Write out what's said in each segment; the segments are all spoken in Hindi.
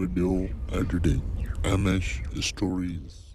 Video editing, MS Stories।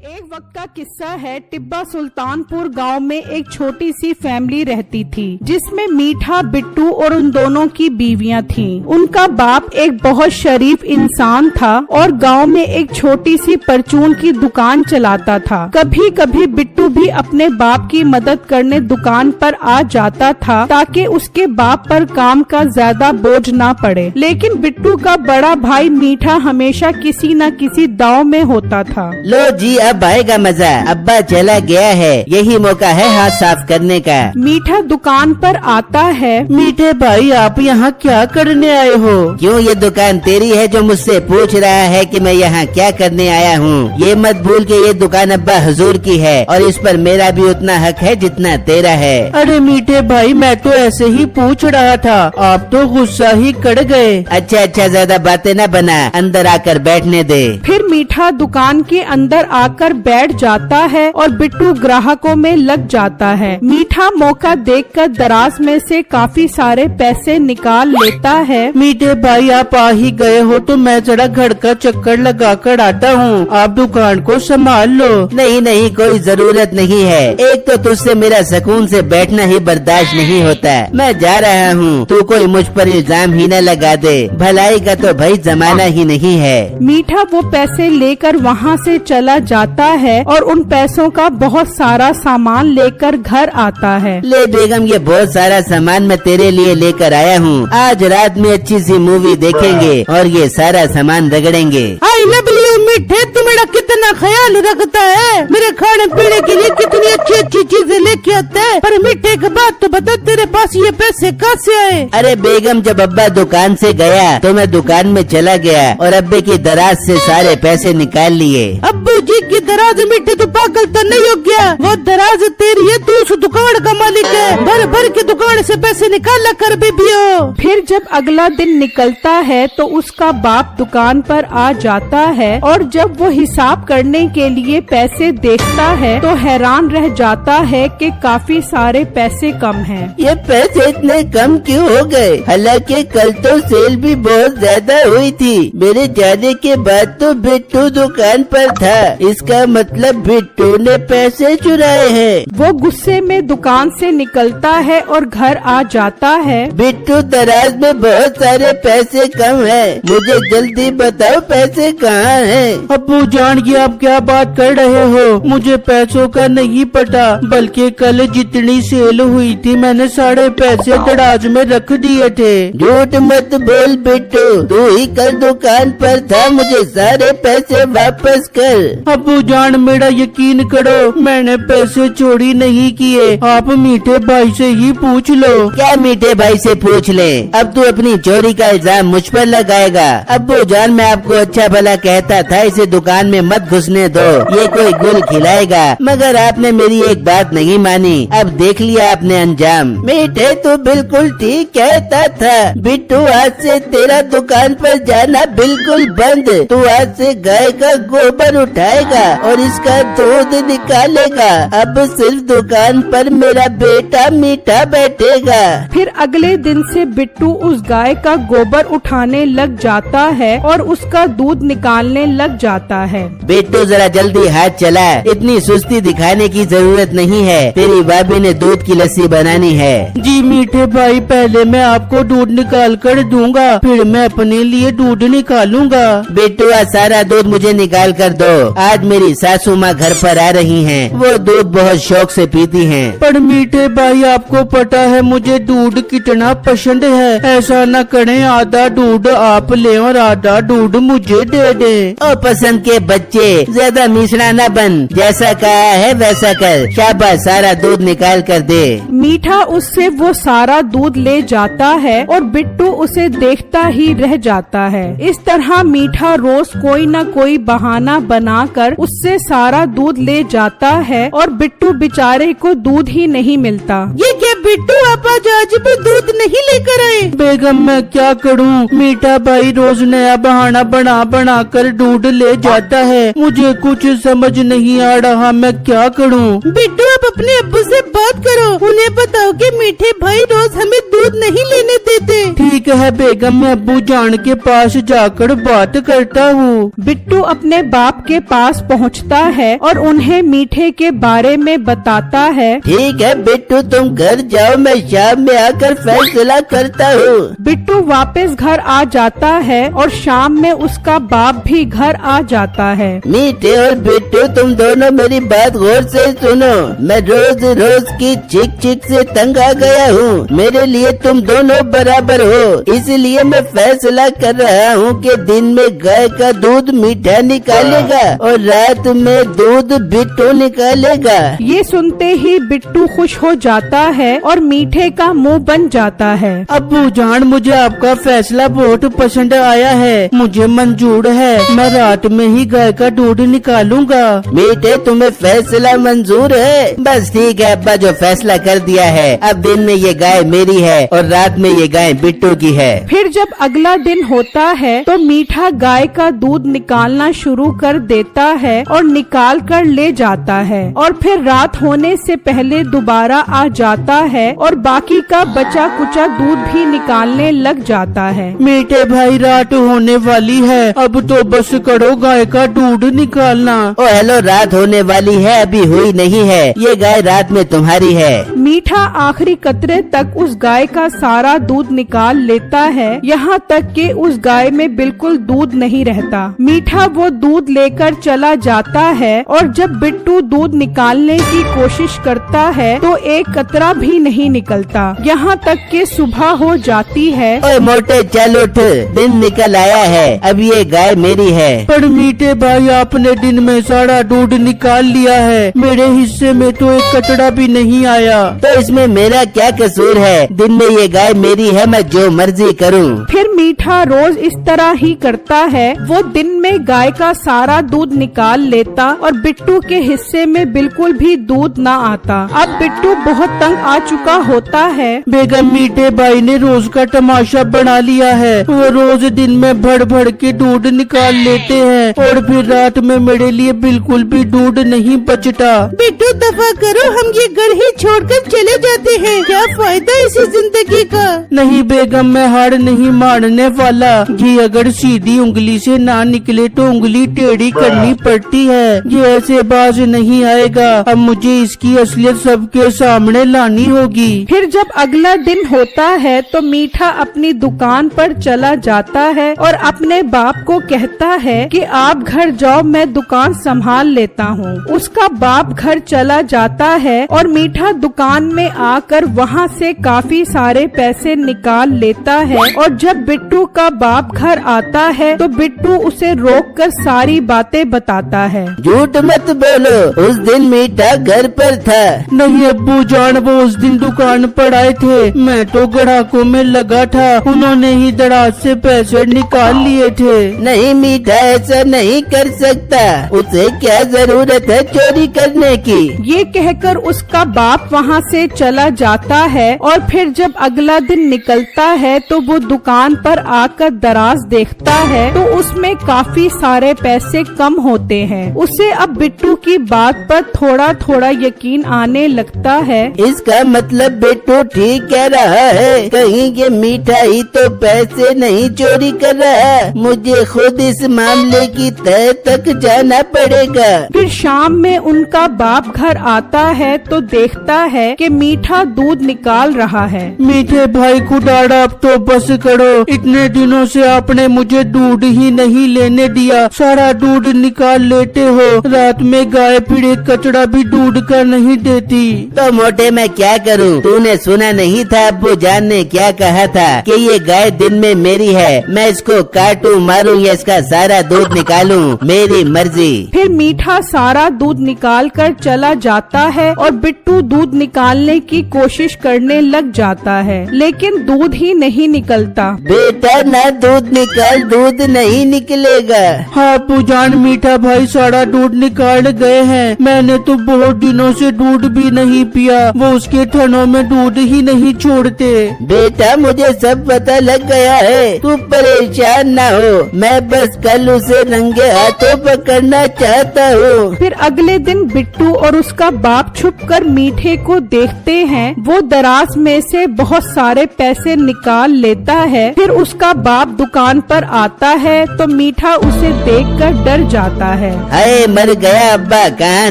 एक वक्त का किस्सा है। टिब्बा सुल्तानपुर गांव में एक छोटी सी फैमिली रहती थी, जिसमें मीठा, बिट्टू और उन दोनों की बीवियां थीं। उनका बाप एक बहुत शरीफ इंसान था और गांव में एक छोटी सी परचून की दुकान चलाता था। कभी कभी बिट्टू भी अपने बाप की मदद करने दुकान पर आ जाता था, ताकि उसके बाप पर काम का ज्यादा बोझ ना पड़े। लेकिन बिट्टू का बड़ा भाई मीठा हमेशा किसी न किसी दांव में होता था। लो जी, अब आएगा मजा। अब्बा चला गया है, यही मौका है हाथ साफ करने का। मीठा दुकान पर आता है। मीठे भाई, आप यहाँ क्या करने आए हो? क्यों, ये दुकान तेरी है जो मुझसे पूछ रहा है कि मैं यहाँ क्या करने आया हूँ? ये मत भूल के ये दुकान अब्बा हुजूर की है और इस पर मेरा भी उतना हक है जितना तेरा है। अरे मीठे भाई, मैं तो ऐसे ही पूछ रहा था, आप तो गुस्सा ही कर गए। अच्छा, ज्यादा बातें न बना, अंदर आकर बैठने दे। फिर मीठा दुकान के अंदर आकर बैठ जाता है और बिट्टू ग्राहकों में लग जाता है। मीठा मौका देखकर दराज में से काफी सारे पैसे निकाल लेता है। मीठे भाई, आप आ ही गए हो तो मैं जरा घर का चक्कर लगा कर आता हूँ, आप दुकान को संभाल लो। नहीं, कोई जरूरत नहीं है। एक तो तुझसे मेरा सुकून से बैठना ही बर्दाश्त नहीं होता। मैं जा रहा हूँ, तू कोई मुझ पर इल्जाम ही न लगा दे। भलाई का तो भाई जमाना ही नहीं है। मीठा वो पैसे लेकर वहाँ से चला जाता है और उन पैसों का बहुत सारा सामान लेकर घर आता है। ले बेगम, ये बहुत सारा सामान मैं तेरे लिए लेकर आया हूँ। आज रात में अच्छी सी मूवी देखेंगे और ये सारा सामान रगड़ेंगे। आई लव यू मीठे, तू मेरा कितना ख्याल रखता है। मेरे खाने पीने के लिए कितनी अच्छी चीजें लेके आता है। पर मीठे के बात तो बता, तेरे पास ये पैसे कहाँ से आए? अरे बेगम, जब अब्बा दुकान से गया तो मैं दुकान में चला गया और अब्बे की दराज से सारे पैसे निकाल लिए। अब्बू जी की दराज? मीठे तो पागल तो नहीं हो गया? वो दराज तेरी है, तू उस दुकान का मालिक है। भर भर के दुकान से पैसे निकाला कर बेबियो। फिर जब अगला दिन निकलता है तो उसका बाप दुकान पर आ जाता है और जब वो हिसाब करने के लिए पैसे देखता है तो हैरान रह जाता है कि काफी सारे पैसे कम हैं। ये पैसे इतने कम क्यों हो गए? हालांकि कल तो सेल भी बहुत ज्यादा हुई थी। मेरे जाने के बाद तो बिट्टू दुकान पर था, इसका मतलब बिट्टू ने पैसे चुराए हैं। वो गुस्से में दुकान से निकलता है और घर आ जाता है। बिट्टू, दराज में बहुत सारे पैसे कम हैं, मुझे जल्दी बताओ पैसे कहाँ हैं? अब्बू जान, ये आप क्या बात कर रहे हो? मुझे पैसों का नहीं पता, बल्कि कल जितनी सेल हुई थी मैंने सारे पैसे दराज में रख दिए थे। झूठ मत बोल बिट्टू, तू ही कल दुकान पर था, मुझे सारे पैसे वापस कर। अब्बू जान, मेरा यकीन करो, मैंने पैसे चोरी नहीं किए। आप मीठे भाई से ही पूछ लो। क्या मीठे भाई से पूछ ले? अब तू अपनी चोरी का इल्जाम मुझ पर लगाएगा? अब्बू जान, मैं आपको अच्छा भला कहता था इसे दुकान में मत घुसने दो, ये कोई गुल खिलाएगा, मगर आपने मेरी एक बात नहीं मानी। अब देख लिया आपने अंजाम। मीठे, तू बिल्कुल ठीक कहता था। बिट्टू, आज से तेरा दुकान पर जाना बिल्कुल बंद। तू आज से गाय का गोबर उठाएगा और इसका दूध निकालेगा। अब सिर्फ दुकान पर मेरा बेटा मीठा बैठेगा। फिर अगले दिन से बिट्टू उस गाय का गोबर उठाने लग जाता है और उसका दूध निकालने लग जाता है। बिट्टू, जरा जल्दी हाथ चला, इतनी सुस्ती दिखाने की जरूरत नहीं है। तेरी भाभी ने दूध की लस्सी बनानी है। जी मीठे भाई, पहले मैं आपको दूध निकाल कर दूंगा, फिर मैं अपने लिए दूध निकालूंगा। बिट्टू, आज सारा दूध मुझे निकाल कर दो। आज मेरी सासू माँ घर पर आ रही हैं, वो दूध बहुत शौक से पीती हैं। पर मीठे भाई, आपको पता है मुझे दूध कितना पसंद है। ऐसा न करें, आधा दूध आप ले और आधा दूध मुझे दे दे। ओ पसंद के बच्चे, ज्यादा मिश्रा न बन, जैसा कहा है वैसा कर। शाबाश, सारा दूध निकाल कर दे। मीठा उससे वो सारा दूध ले जाता है और बिट्टू उसे देखता ही रह जाता है। इस तरह मीठा रोज कोई न कोई बहाना बनाकर उससे सारा दूध ले जाता है और बिट्टू बेचारे को दूध ही नहीं मिलता। ये क्या बिट्टू आप आज भी दूध नहीं लेकर आए। बेगम मैं क्या करूं, मीठा भाई रोज नया बहाना बना बना कर दूध ले जाता है, मुझे कुछ समझ नहीं आ रहा मैं क्या करूं। बिट्टू आप अपने अब्बू से बात करो, उन्हें बताओ कि मीठे भाई रोज हमें दूध नहीं लेने देते। ठीक है बेगम, मैं अब्बू जान के पास जाकर बात करता हूँ। बिट्टू अपने बाप के पास पहुंचता है और उन्हें मीठे के बारे में बताता है। ठीक है बिट्टू तुम घर जाओ, मैं शाम में आकर फैसला करता हूँ। बिट्टू वापस घर आ जाता है और शाम में उसका बाप भी घर आ जाता है। मीठे और बिट्टू तुम दोनों मेरी बात गौर से सुनो, मैं रोज रोज की चिक चिक से तंग आ गया हूँ। मेरे लिए तुम दोनों बराबर हो, इसलिए मैं फैसला कर रहा हूँ कि दिन में गाय का दूध मीठा निकालेगा और रात में दूध बिट्टू निकालेगा। ये सुनते ही बिट्टू खुश हो जाता है और मीठे का मुंह बन जाता है। अब्बू जान मुझे आपका फैसला बहुत पसंद आया है, मुझे मंजूर है, मैं रात में ही गाय का दूध निकालूंगा। मीठे तुम्हें फैसला मंजूर है? बस ठीक है अब्बा, जो फैसला कर दिया है, अब दिन में ये गाय मेरी है और रात में ये गाय बिट्टू की है। फिर जब अगला दिन होता है तो मीठा गाय का दूध निकालना शुरू कर देता है और निकाल कर ले जाता है और फिर रात होने से पहले दोबारा आ जाता है और बाकी का बचा कुचा दूध भी निकालने लग जाता है। मीठे भाई रात होने वाली है, अब तो बस करो गाय का दूध निकालना। ओ हेलो, रात होने वाली है अभी हुई नहीं है, ये गाय रात में तुम्हारी है। मीठा आखिरी कतरे तक उस गाय का सारा दूध निकाल लेता है, यहाँ तक कि उस गाय में बिल्कुल दूध नहीं रहता। मीठा वो दूध लेकर चला जाता है और जब बिट्टू दूध निकालने की कोशिश करता है तो एक कतरा भी नहीं निकलता, यहाँ तक कि सुबह हो जाती है। ओए मोटे चल उठ, दिन निकल आया है, अब ये गाय मेरी है। पर मीठे भाई आपने दिन में सारा दूध निकाल लिया है, मेरे हिस्से में तो एक कतरा भी नहीं आया। तो इसमें मेरा क्या कसूर है, दिन में ये गाय मेरी है, मैं जो मर्जी करूँ। फिर मीठा रोज इस तरह ही करता है, वो दिन में गाय का सारा दूध निकाल लेता और बिट्टू के हिस्से में बिल्कुल भी दूध न आता। अब बिट्टू बहुत तंग आ चुका होता है। बेगम मीठे भाई ने रोज का तमाशा बना लिया है, वो रोज दिन में भर भर के दूध निकाल लेते हैं और फिर रात में मेरे लिए बिल्कुल भी दूध नहीं बचता। बिट्टू दफा करो, हम ये घर ही छोड़कर चले जाते हैं, क्या फायदा इसी जिंदगी का। नहीं बेगम, मैं हार नहीं मानने वाला, ये अगर सीधी उंगली से ना निकले तो उंगली टेढ़ी करनी पड़ती है, ये ऐसे बाज नहीं आएगा। अब मुझे इसकी असलियत सबके सामने लानी होगी। फिर जब अगला दिन होता है तो मीठा अपनी दुकान पर चला जाता है और अपने बाप को कहता है कि आप घर जाओ, मैं दुकान संभाल लेता हूँ। उसका बाप घर चला जाता है और मीठा दुकान में आकर वहाँ से काफी सारे पैसे निकाल लेता है और जब बिट्टू का बाप घर आता है तो बिट्टू उसे रोककर सारी बातें बताता है। झूठ मत बोलो, उस दिन मीठा घर पर था। नहीं अब्बू जान, वो उस दिन दुकान पर आए थे, मैं तो ग्राहकों में लगा था, उन्होंने ही दराज से पैसे निकाल लिए थे। नहीं मीठा ऐसा नहीं कर सकता, उसे क्या जरूरत है चोरी करने की। ये कहकर उसका बाप वहाँ से चला जाता है और फिर जब अगला दिन निकलता है तो वो दुकान पर आकर दराज देखता है तो उसमें काफी सारे पैसे कम होते हैं। उसे अब बिट्टू की बात पर थोड़ा थोड़ा यकीन आने लगता है। इसका मतलब बिट्टू ठीक कह रहा है, कहीं ये मीठा ही तो पैसे नहीं चोरी कर रहा, मुझे खुद इस मामले की तह तक जाना पड़ेगा। फिर शाम में उनका बाप घर आता है तो देखता है कि मीठा दूध निकाल रहा है। मीठे भाई खुदाड़ा, अब तो बस करो, इतने दिनों से आपने मुझे दूध ही नहीं लेने दिया, सारा दूध निकाल लेते हो, रात में गाय फिर एक कचड़ा भी दूध का नहीं देती। तो मोटे मैं क्या करूं, तूने सुना नहीं था अब्बू जान ने क्या कहा था कि ये गाय दिन में मेरी है, मैं इसको काटूं मारूं या इसका सारा दूध निकालूं, मेरी मर्जी। फिर मीठा सारा दूध निकाल कर चला जाता है और बिट्टू दूध निकालने की कोशिश करने लग जाता है, लेकिन दूध ही नहीं निकलता। बेटा ना दूध निकाल, दूध नहीं निकलेगा। हाँ अब्बू जान, मीठा भाई सारा दूध निकाल गए हैं, मैंने तो बहुत दिनों से दूध भी नहीं पिया, वो उसके थानों में दूध ही नहीं छोड़ते। बेटा मुझे सब पता लग गया है, तू परेशान ना हो, मैं बस कल उसे रंगे हाथों पकड़ना चाहता हूँ। फिर अगले दिन बिट्टू और उसका बाप छुपकर मीठे को देखते हैं। वो दराज में से बहुत सारे पैसे निकाल लेता है। फिर उसका बाप दुकान पर आता है तो मीठा उसे देखकर डर जाता है। हाय मर गया अब्बा, कहाँ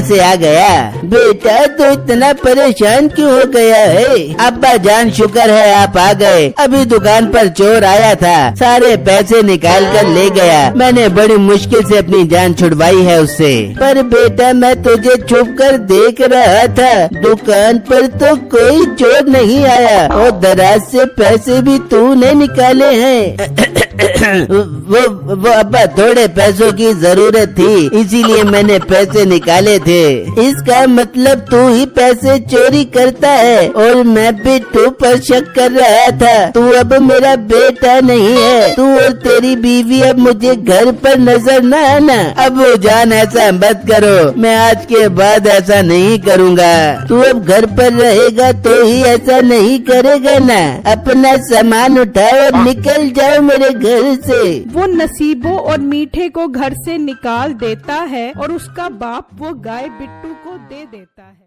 से आ गया? बेटा तो इतना परेशान क्यों हो गया है? अब्बा जान शुक्र है आप आ गए। अभी दुकान पर चोर आया था, सारे पैसे निकाल कर ले गया। मैंने बड़ी मुश्किल से अपनी जान छुड़वाई है उससे। पर बेटा मैं तुझे छुप कर देख रहा था, दुकान पर तो कोई चोर नहीं आया और दराज से पैसे भी तूने निकाले हैं। वो अब्बा थोड़े पैसों की जरूरत थी, इसीलिए मैंने पैसे निकाले थे। इसका मतलब तू ही पैसे चोरी करता है और मैं बिट्टू पर शक कर रहा था। तू अब मेरा बेटा नहीं है, तू और तेरी बीवी अब मुझे घर पर नजर न आना। अब जान ऐसा मत करो, मैं आज के बाद ऐसा नहीं करूँगा। तू अब घर पर रहेगा तो ही ऐसा नहीं करेगा ना। अपना सामान उठाओ और निकल जाओ मेरे घर से। वो नसीबों और मीठे को घर से निकाल देता है और उसका बाप वो गाय बिट्टू को दे देता है।